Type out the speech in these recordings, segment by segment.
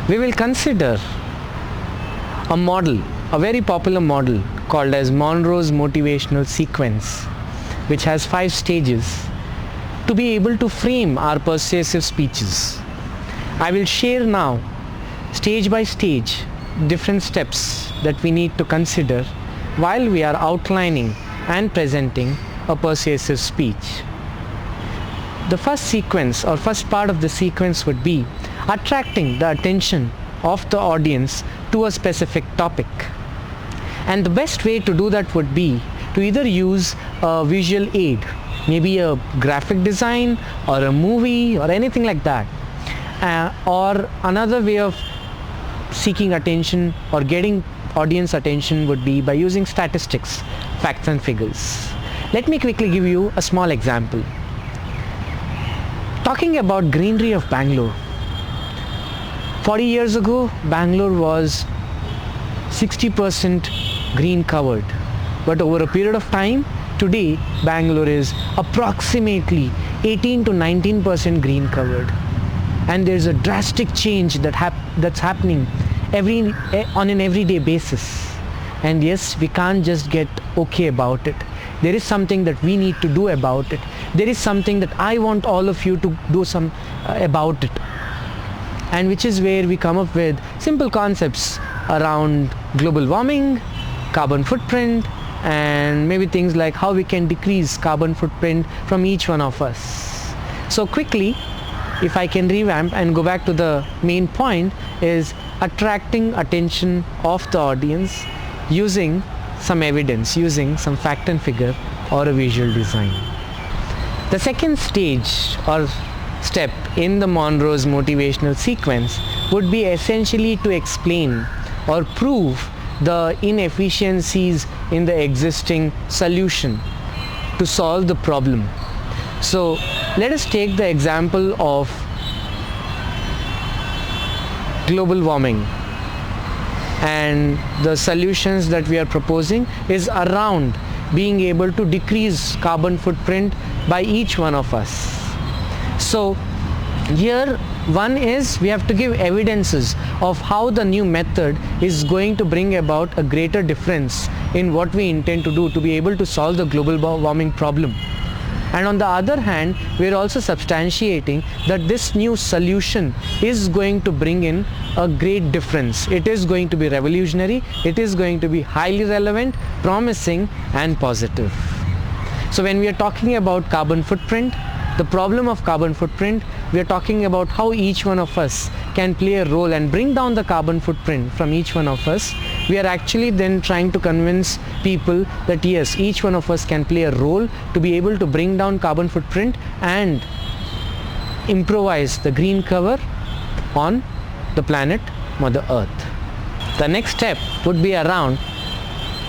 we will consider a model, a very popular model called as Monroe's motivational sequence, which has 5 stages to be able to frame our persuasive speeches. I will share now, stage by stage, different steps that we need to consider while we are outlining and presenting a persuasive speech. The first sequence or first part of the sequence would be attracting the attention of the audience to a specific topic. And the best way to do that would be to either use a visual aid, maybe a graphic design or a movie or anything like that. Or another way of seeking attention or getting audience attention would be by using statistics, facts and figures. Let me quickly give you a small example. Talking about greenery of Bangalore. 40 years ago, Bangalore was 60% green covered. But over a period of time, today Bangalore is approximately 18 to 19% green covered. And there's a drastic change that's happening on an everyday basis. And yes, we can't just get okay about it. There is something that we need to do about it. There is something that I want all of you to do about it. And which is where we come up with simple concepts around global warming, carbon footprint, and maybe things like how we can decrease carbon footprint from each one of us. So quickly, if I can revamp and go back to the main point, is attracting attention of the audience using some evidence, using some fact and figure or a visual design. The second stage or step in the Monroe's motivational sequence would be essentially to explain or prove the inefficiencies in the existing solution to solve the problem. So let us take the example of global warming, and the solutions that we are proposing is around being able to decrease carbon footprint by each one of us. So here one is we have to give evidences of how the new method is going to bring about a greater difference in what we intend to do to be able to solve the global warming problem. And on the other hand, we are also substantiating that this new solution is going to bring in a great difference. It is going to be revolutionary, it is going to be highly relevant, promising and positive. So when we are talking about carbon footprint, the problem of carbon footprint, we are talking about how each one of us can play a role and bring down the carbon footprint from each one of us. We are actually then trying to convince people that yes, each one of us can play a role to be able to bring down carbon footprint and improvise the green cover on the planet Mother Earth. The next step would be around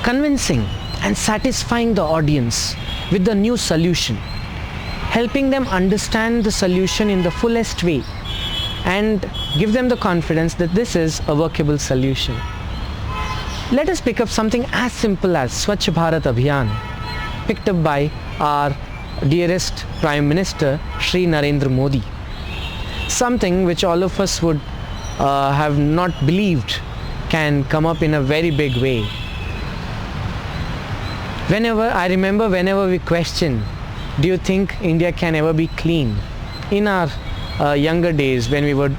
convincing and satisfying the audience with the new solution, helping them understand the solution in the fullest way and give them the confidence that this is a workable solution. Let us pick up something as simple as Swachh Bharat Abhiyan, picked up by our dearest Prime Minister Shri Narendra Modi. Something which all of us would have not believed can come up in a very big way. I remember whenever we question, do you think India can ever be clean? In our younger days, when we were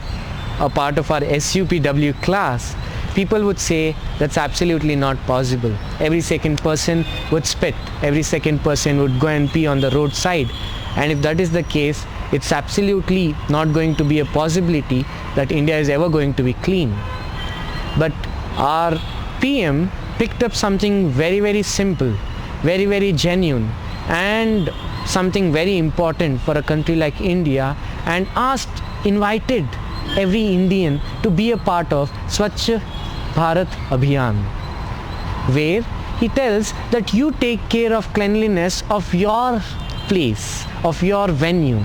a part of our SUPW class, people would say that's absolutely not possible. Every second person would spit, every second person would go and pee on the roadside. And if that is the case, it's absolutely not going to be a possibility that India is ever going to be clean. But our PM picked up something very, very simple, very, very genuine, and something very important for a country like India, and invited every Indian to be a part of Swachh Bharat Abhiyan, where he tells that you take care of cleanliness of your place, of your venue.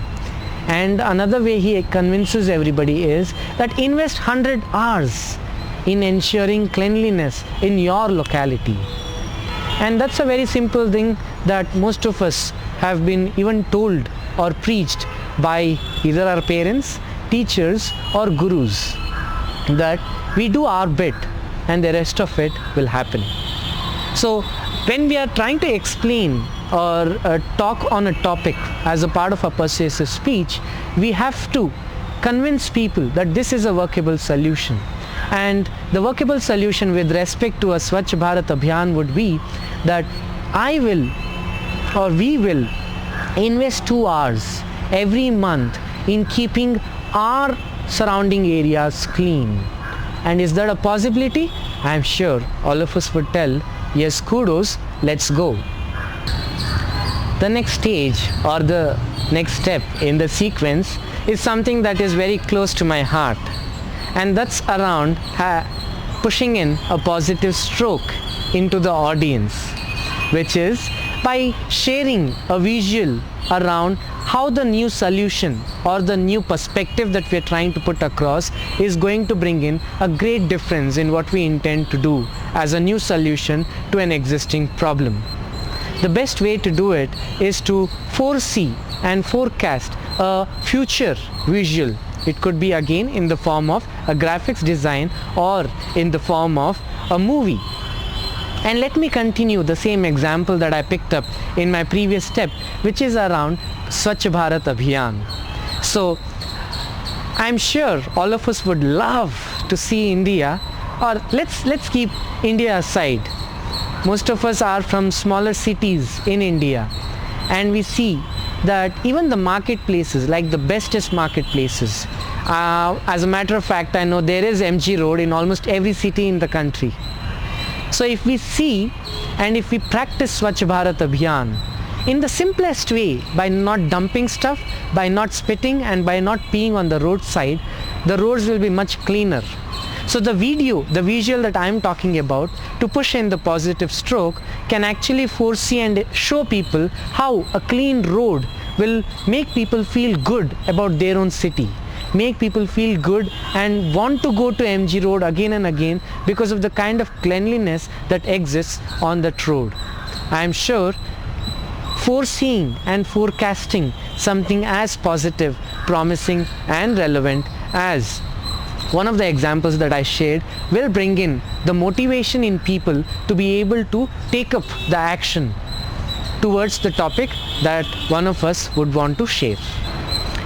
And another way he convinces everybody is that invest 100 hours in ensuring cleanliness in your locality. And that's a very simple thing that most of us have been even told or preached by either our parents, teachers or gurus. that we do our bit and the rest of it will happen. So when we are trying to explain or talk on a topic as a part of a persuasive speech, we have to convince people that this is a workable solution. And the workable solution with respect to a Swachh Bharat Abhiyan would be that we will invest 2 hours every month in keeping our surrounding areas clean. And is that a possibility? I am sure all of us would tell, yes, kudos, let's go. The next stage or the next step in the sequence is something that is very close to my heart, and that's around pushing in a positive stroke into the audience, which is by sharing a visual around how the new solution or the new perspective that we are trying to put across is going to bring in a great difference in what we intend to do as a new solution to an existing problem. The best way to do it is to foresee and forecast a future visual. It could be again in the form of a graphics design or in the form of a movie. And let me continue the same example that I picked up in my previous step, which is around Swachh Bharat Abhiyan. So I'm sure all of us would love to see India, or let's keep India aside. Most of us are from smaller cities in India, and we see that even the marketplaces, like the bestest marketplaces, as a matter of fact, I know there is MG Road in almost every city in the country. So if we see and if we practice Swachh Bharat Abhiyan in the simplest way, by not dumping stuff, by not spitting, and by not peeing on the roadside, the roads will be much cleaner. So the visual that I am talking about to push in the positive stroke can actually foresee and show people how a clean road will make people feel good about their own city, make people feel good and want to go to MG Road again and again because of the kind of cleanliness that exists on that road. I am sure foreseeing and forecasting something as positive, promising and relevant as one of the examples that I shared will bring in the motivation in people to be able to take up the action towards the topic that one of us would want to share.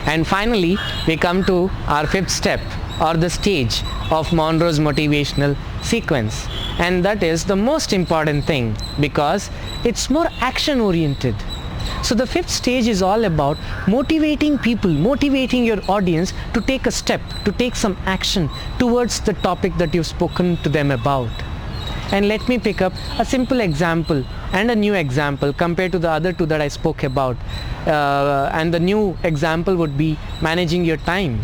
And finally, we come to our fifth step or the stage of Monroe's motivational sequence, and that is the most important thing because it's more action oriented. So the fifth stage is all about motivating people, motivating your audience to take a step, to take some action towards the topic that you've spoken to them about. And let me pick up a simple example and a new example compared to the other two that I spoke about. And the new example would be managing your time.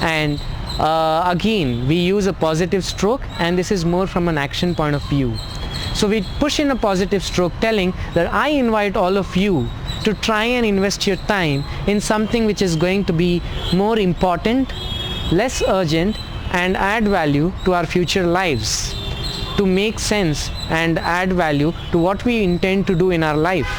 And again, we use a positive stroke, and this is more from an action point of view. So we push in a positive stroke telling that I invite all of you to try and invest your time in something which is going to be more important, less urgent, and add value to our future lives, to make sense and add value to what we intend to do in our life.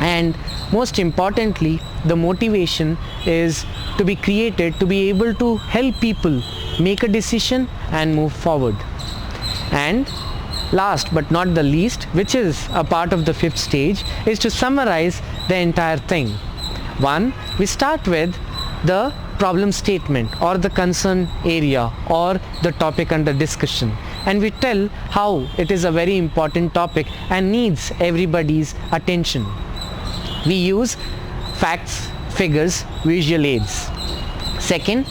And most importantly, the motivation is to be created to be able to help people make a decision and move forward. And last but not the least, which is a part of the fifth stage, is to summarize the entire thing. One, we start with the problem statement or the concern area or the topic under discussion, and we tell how it is a very important topic and needs everybody's attention. We use facts, figures, visual aids. Second,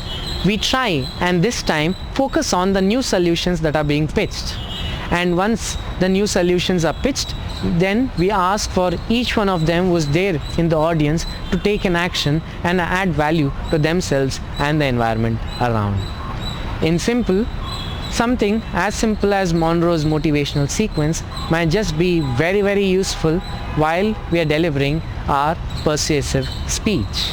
we try and this time focus on the new solutions that are being pitched. And once the new solutions are pitched, then we ask for each one of them who is there in the audience to take an action and add value to themselves and the environment around. In simple, something as simple as Monroe's motivational sequence might just be very, very useful while we are delivering our persuasive speech.